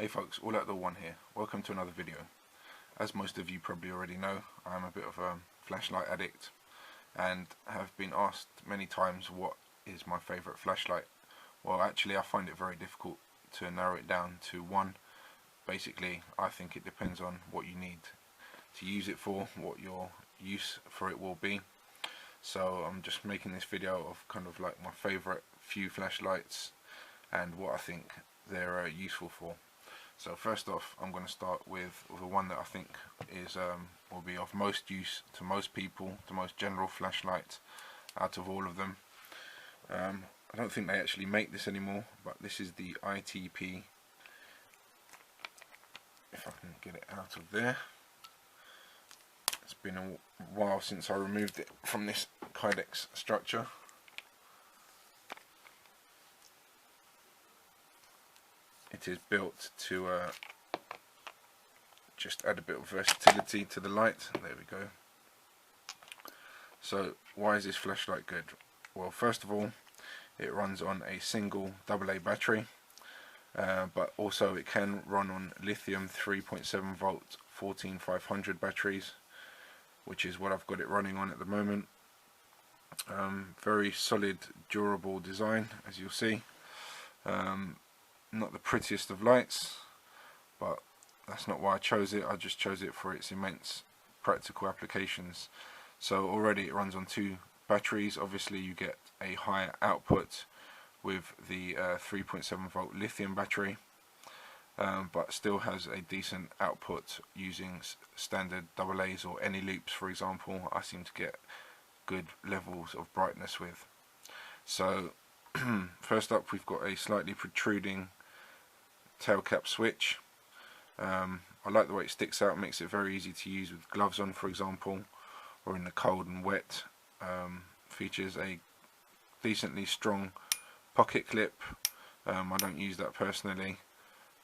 Hey folks, All Out the One here. Welcome to another video. As most of you probably already know, I'm a bit of a flashlight addict and have been asked many times what is my favourite flashlight. Well, actually I find it very difficult to narrow it down to one. Basically, I think it depends on what you need to use it for, what your use for it will be. So I'm just making this video of kind of like my favourite few flashlights and what I think they're useful for. So first off, I'm going to start with the one that I think is will be of most use to most people, the most general flashlight out of all of them. I don't think they actually make this anymore, but this is the ITP. If I can get it out of there. It's been a while since I removed it from this Kydex structure. It is built to just add a bit of versatility to the light. There we go. So why is this flashlight good? Well, first of all, it runs on a single AA battery, but also it can run on lithium 3.7 volt 14500 batteries, which is what I've got it running on at the moment. Very solid, durable design, as you'll see. Not the prettiest of lights, but that's not why I chose it. I just chose it for its immense practical applications. So already it runs on 2 batteries. Obviously you get a higher output with the 3.7 volt lithium battery, but still has a decent output using standard AA's or any loops, for example. I seem to get good levels of brightness with. So first up, we've got a slightly protruding tail cap switch. I like the way it sticks out, makes it very easy to use with gloves on, for example, or in the cold and wet. Features a decently strong pocket clip. I don't use that personally,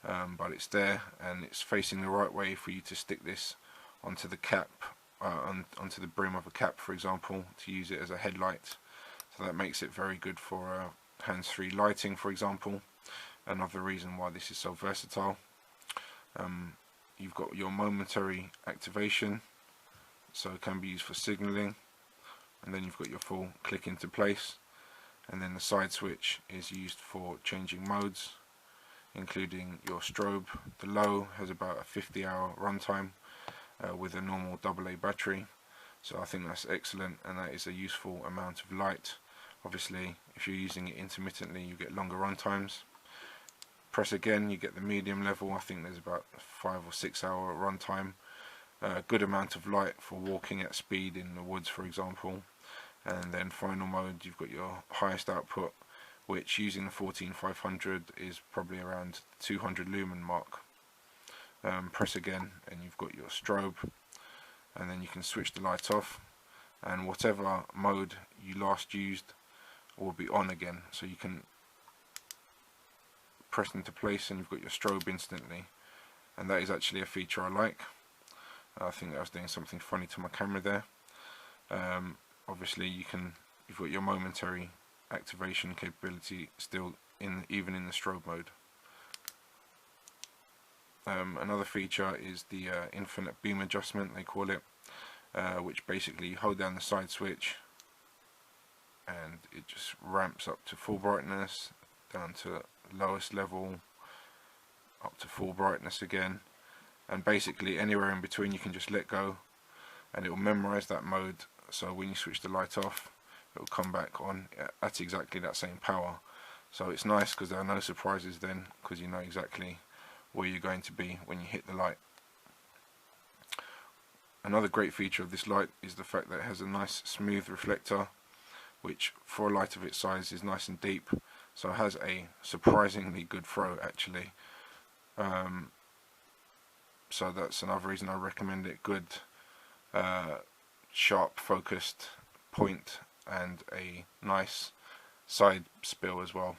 but it's there and it's facing the right way for you to stick this onto the cap, onto the brim of a cap, for example, to use it as a headlight. So that makes it very good for hands-free lighting, for example. Another reason why this is so versatile. You've got your momentary activation, so it can be used for signaling, and then you've got your full click into place, and then the side switch is used for changing modes, including your strobe. The low has about a 50-hour runtime with a normal AA battery, so I think that's excellent, and that is a useful amount of light. Obviously if you're using it intermittently you get longer run times. Press again, you get the medium level. I think there's about a 5 or 6 hour run time. Good amount of light for walking at speed in the woods, for example. And then final mode, you've got your highest output, which using the 14500 is probably around the 200 lumen mark. Press again and you've got your strobe, and then you can switch the light off, and whatever mode you last used will be on again, so you can press into place and you've got your strobe instantly, and that is actually a feature I like. I think I was doing something funny to my camera there. Obviously you've got your momentary activation capability still even in the strobe mode. Another feature is the infinite beam adjustment, they call it, which basically you hold down the side switch and it just ramps up to full brightness, down to lowest level, up to full brightness again, and basically anywhere in between you can just let go and it will memorize that mode, so when you switch the light off it will come back on at exactly that same power. So it's nice because there are no surprises then, because you know exactly where you're going to be when you hit the light. Another great feature of this light is the fact that it has a nice smooth reflector, which for a light of its size is nice and deep, so it has a surprisingly good throw actually. So that's another reason I recommend it. Good sharp focused point and a nice side spill as well.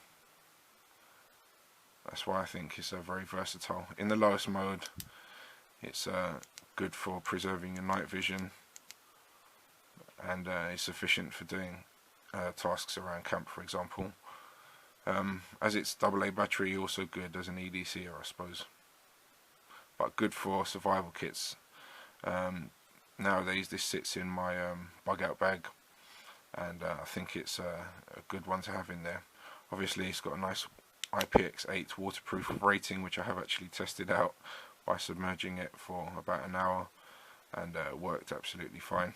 That's why I think it's very versatile. In the lowest mode it's good for preserving your night vision, and is sufficient for doing tasks around camp, for example. As it's AA battery, also good as an EDCer, I suppose. but good for survival kits. Nowadays this sits in my bug out bag, and I think it's a good one to have in there. Obviously it's got a nice IPX8 waterproof rating, which I have actually tested out by submerging it for about an hour, and worked absolutely fine.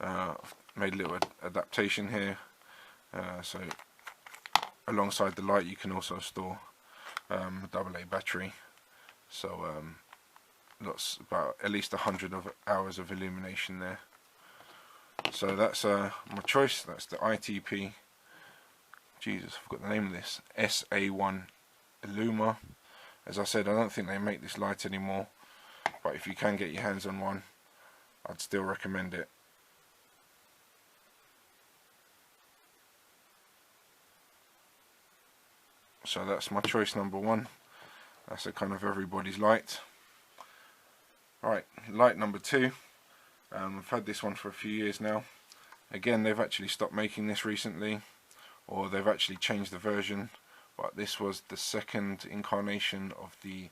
I've made a little adaptation here, so alongside the light you can also store a AA battery, so that's about at least 100 hours of illumination there. So that's my choice. That's the ITP, Jesus, I forgot the name of this, SA1 Illuma. As I said, I don't think they make this light anymore, but if you can get your hands on one, I'd still recommend it. So that's my choice number one. That's a kind of everybody's light. Alright, light number two. I've had this one for a few years now. Again, they've actually stopped making this recently, or they've actually changed the version, but this was the second incarnation of the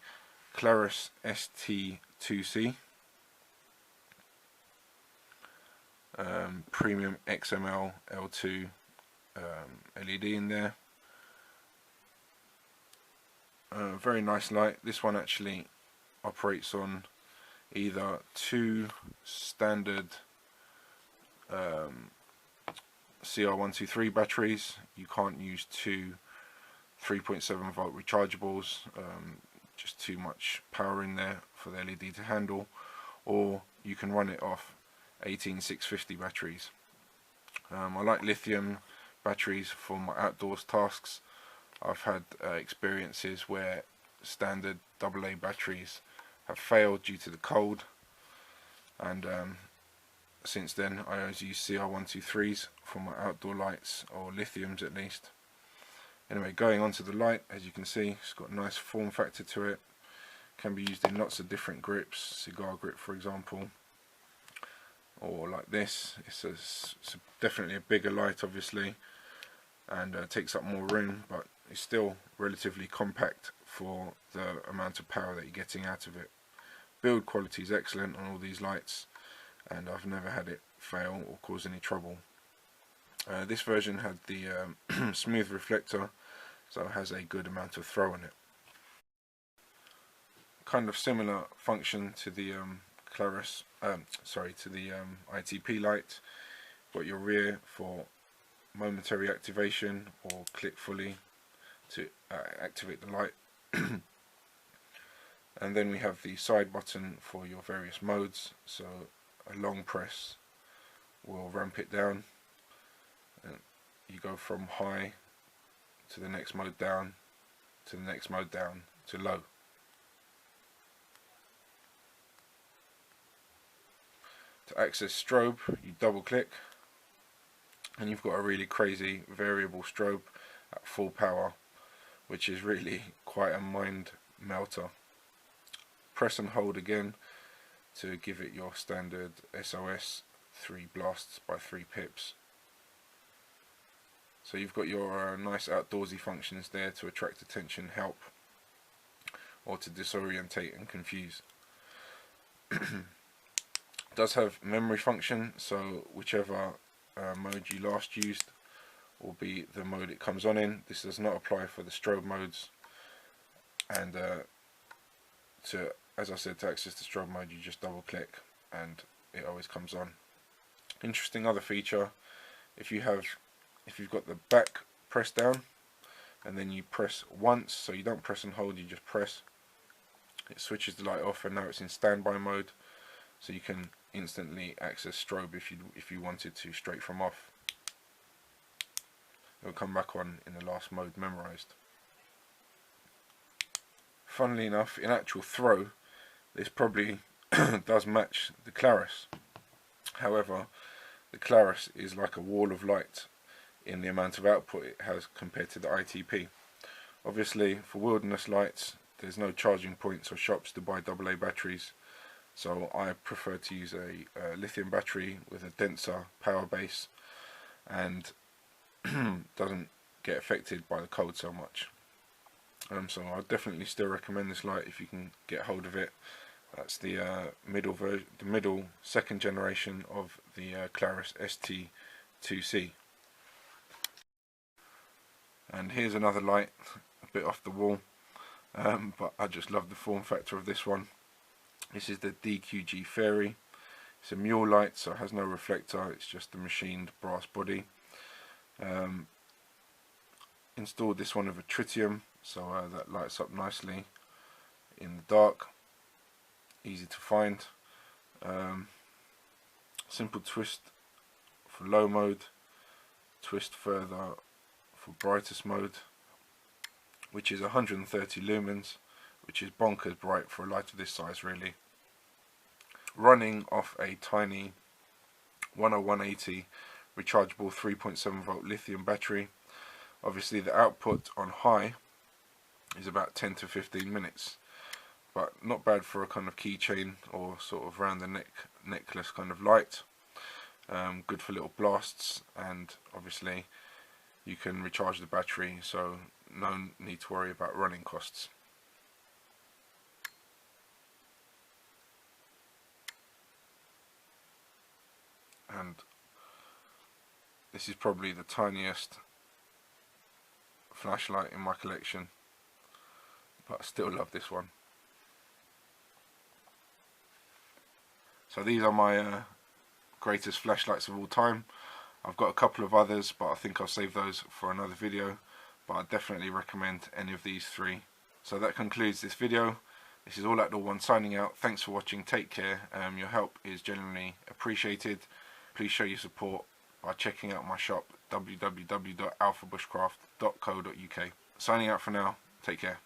Claris ST2C Premium XML L2 LED in there. Very nice light. This one actually operates on either two standard CR123 batteries. You can't use two 3.7 volt rechargeables, just too much power in there for the LED to handle, or you can run it off 18650 batteries. I like lithium batteries for my outdoors tasks. I've had experiences where standard AA batteries have failed due to the cold, and since then I always use CR123s for my outdoor lights, or lithiums at least. Anyway, going on to the light, as you can see, it's got a nice form factor to it. Can be used in lots of different grips, cigar grip for example, or like this. It's definitely a bigger light obviously, and takes up more room, but it's still relatively compact for the amount of power that you're getting out of it. Build quality is excellent on all these lights, and I've never had it fail or cause any trouble. This version had the smooth reflector, so it has a good amount of throw in it. Kind of similar function to the Claris, to the ITP light. Got your rear for momentary activation, or click fully to activate the light. And then we have the side button for your various modes, so a long press will ramp it down, and you go from high to the next mode down, to the next mode down, to low. To access strobe, you double click, and you've got a really crazy variable strobe at full power, which is really quite a mind melter. Press and hold again to give it your standard SOS 3 blasts by 3 pips. So you've got your nice outdoorsy functions there to attract attention, help, or to disorientate and confuse. Does have memory function, so whichever mode you last used will be the mode it comes on in. This does not apply for the strobe modes, and as I said, to access the strobe mode you just double click and it always comes on. Interesting other feature, if you've got the back pressed down and then you press once, so you don't press and hold, you just press, it switches the light off, and now it's in standby mode, so you can instantly access strobe if you wanted to straight from off. It'll come back on in the last mode memorized. Funnily enough, in actual throw, this probably does match the Claris. However, the Claris is like a wall of light in the amount of output it has compared to the ITP. Obviously, for wilderness lights, there's no charging points or shops to buy AA batteries, so I prefer to use a lithium battery with a denser power base, and doesn't get affected by the cold so much. So I definitely still recommend this light if you can get hold of it. That's the middle second generation of the Claris ST2C. And here's another light, a bit off the wall, but I just love the form factor of this one. This is the DQFerry. It's a mule light, so it has no reflector, it's just the machined brass body. Installed this one with a tritium, so that lights up nicely in the dark, easy to find. Simple twist for low mode, twist further for brightest mode, which is 130 lumens, which is bonkers bright for a light of this size really. Running off a tiny 10180 rechargeable 3.7 volt lithium battery. Obviously the output on high is about 10 to 15 minutes, but not bad for a kind of keychain or sort of round the neck necklace kind of light. Good for little blasts, and obviously you can recharge the battery, so no need to worry about running costs. And this is probably the tiniest flashlight in my collection, but I still love this one. So these are my greatest flashlights of all time. I've got a couple of others, but I think I'll save those for another video, but I definitely recommend any of these three. So that concludes this video. This is All Outdoor One signing out. Thanks for watching, take care. Your help is genuinely appreciated. Please show your support by checking out my shop, www.alphabushcraft.co.uk. Signing out for now, take care.